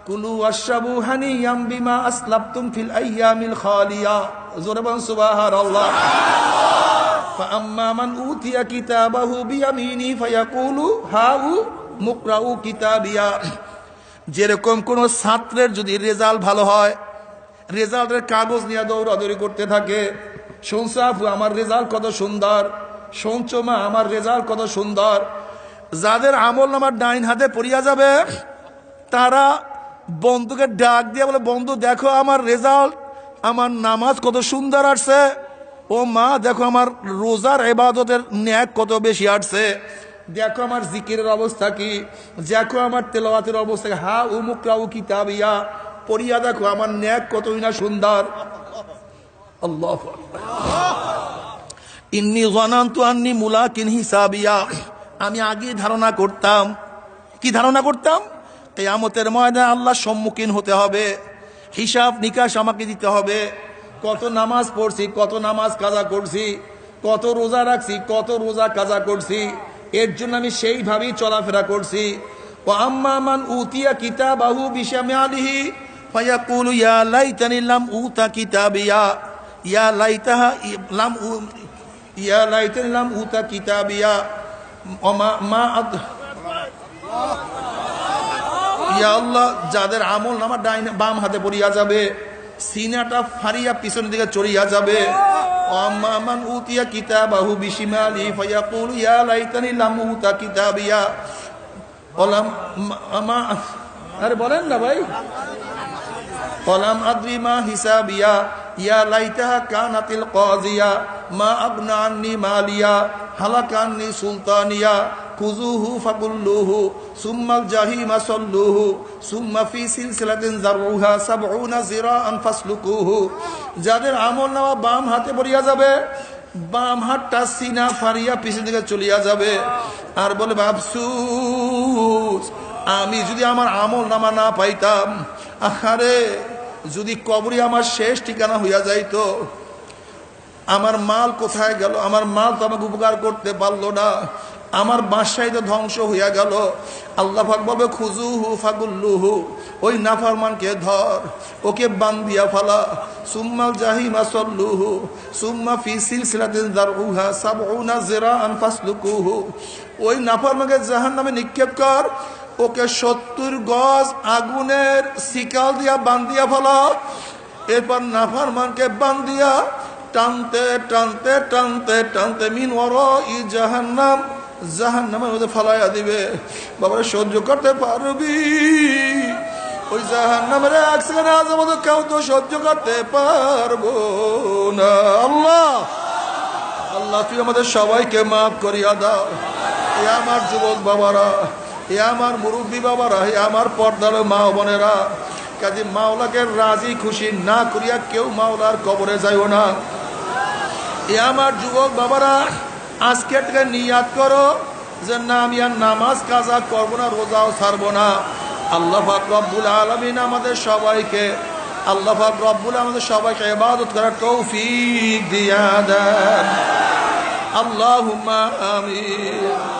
কুলু ওয়াশরাবু হানিয়াম বিমা আসলাফতুম ফিল আইয়ামিল খালিয়া। জোরে বলুন সুবহানাল্লাহ। ফাআম্মা মান উতিয়া কিতাবাহু বিয়ামিনিহি ফায়াকুলু হা উ মুকরাউ কিতাবিয়া। যেরকম কোন ছাত্রের যদি রেজাল্ট ভালো হয়, রেজাল্টের কাগজ নিয়ে দৌড়াদৌড়ি করতে থাকে, শুনছো আপু আমার রেজাল্ট কত সুন্দর, শুনছো মা আমার রেজাল্ট কত সুন্দর। যাদের আমল নামার ডাইন হাতে পড়িয়া যাবে, তারা বন্ধুকে ডাক দিয়ে বলে, বন্ধু দেখো আমার রেজাল্ট, আমার নামাজ কত সুন্দর আসছে, ও মা দেখো আমার রোজার ইবাদতের ন্যাক কত বেশি আসছে, দেখো আমার জিকিরের অবস্থা কি, দেখো আমার তেলাওয়াতের অবস্থা কি, হা উ মুকরাউ কিতাবিয়া, পড়িয়া দেখো আমার ন্যাক কতই না সুন্দর। আল্লাহু আকবার। ইন্নী যানানতু আন্নী মুলাকিন হিসাবিয়া। আমি আগে ধারণা করতাম, কি ধারণা করতাম? কিয়ামতের ময়দানে আল্লাহর সম্মুখীন হতে হবে, হিসাব নিকাশ আমাকে দিতে হবে। কত নামাজ পড়ছি, কত নামাজ কাজা করছি, কত রোজা রাখছি, কত রোজা কাজা করছি, এর জন্য আমি সেইভাবেই চলাফেরা করছি। ও আম্মা মান উতিয়া কিতাবাহু বিশামিআলিহি ফায়াকুলু ইয়া লাইতানি লাম উতা কিতাবিয়া ইয়া লাইতাহা লাম ইয়া লাইতানি লাম উতা কিতাবিয়া ওমা মা ইয়া আল্লাহ, যাদের আমল নামা ডাইন বাম হাতে পড়িয়া যাবে, সিনাটা ফারিয়া পিছনের দিকে চড়িয়া যাবে। আম্মা মান উতিয়া কিতাবাহু বিশিমালিহি ফায়াকুলু ইয়া লাইতানি লাম উতা কিতাবিয়া ওলাম মা, আরে বলেন না ভাই, ওলাম আদ্রি মা হিসাবিয়া ইয়া লাইতাহা কানাতিল কাযিয়া মা আগনা আন্নী মালিয়া হালাকা আন্নী সুলতানিয়া খুযুহু ফাকুল্লুহু সুম্মাল জাহিমা সাল্লুহু সুম্মা ফি সিলসিলাতিন যারউহা ৭০ যিরাআন ফাসলুকুহু। যাদের আমল নামা বাম হাতে পড়িয়া যাবে, বাম হাতটা সিনা ফারিয়া পিছন দিকে চলিয়া যাবে, আর বলে আফসোস, আমি যদি আমার আমল নামা না পাইতাম, আহারে যদি কবরে আমার শেষ ঠিকানা হইয়া যাইতো, আমার মাল কোথায় গেল, আমার মাল তো আমাকে উপকার করতে পারলো না, আমার বাসায় তো ধ্বংস হইয়া গেল। আল্লাহ পাক বলবে খুযুহু ফাগুল্লুহু, ওই নাফরমানকে ধর, ওকে বান্ধিয়া ফালা, সুম্মাল জাহিমা সাল্লুহু সুম্মা ফি সিলসিলাতিন যারউহা ৭০ যিরাআন ফাসলুকুহু। ওই নাফরমানকে জাহান্নামে নিক্ষেপ কর, ওকে ৭০ গজ আগুনের শিকল দিয়া বান্ধিয়া ফেলা। এরপর নাফরমানকে বান্ধিয়া টানতে টানতে টানতে টানতে মিন ওয়ারাই জাহান্নাম, জাহান্নামের মধ্যে ফালাইয়া দিবে। বাবা সহ্য করতে পারবি? ওই জাহান্নামের এক সেকেন্ড আযাব কেউ তো সহ্য করতে পারবো না। আল্লাহ আল্লাহ তুই আমাদের সবাইকে মাফ করিয়া দাও। এ আমার যুবক বাবারা, এ আমার মুরব্বী বাবারা, এ আমার পর্দার মা বোনেরা, কাজে মাওলাকে রাজি খুশি না করিয়া কেউ মাওলার কবরে যাইও না। এ আমার যুবক বাবারা, আজকে থেকে নিয়াত করো যে না আমি আর নামাজ কাজা করবো না, রোজাও ছাড়বো না। আল্লাহ পাক রব্বুল আলামিন আমাদের সবাইকে আল্লাহ পাক রব্বুল আমাদের সবাইকে ইবাদত করার তৌফিক দিয়া দেন। আল্লাহুম্মা আমিন।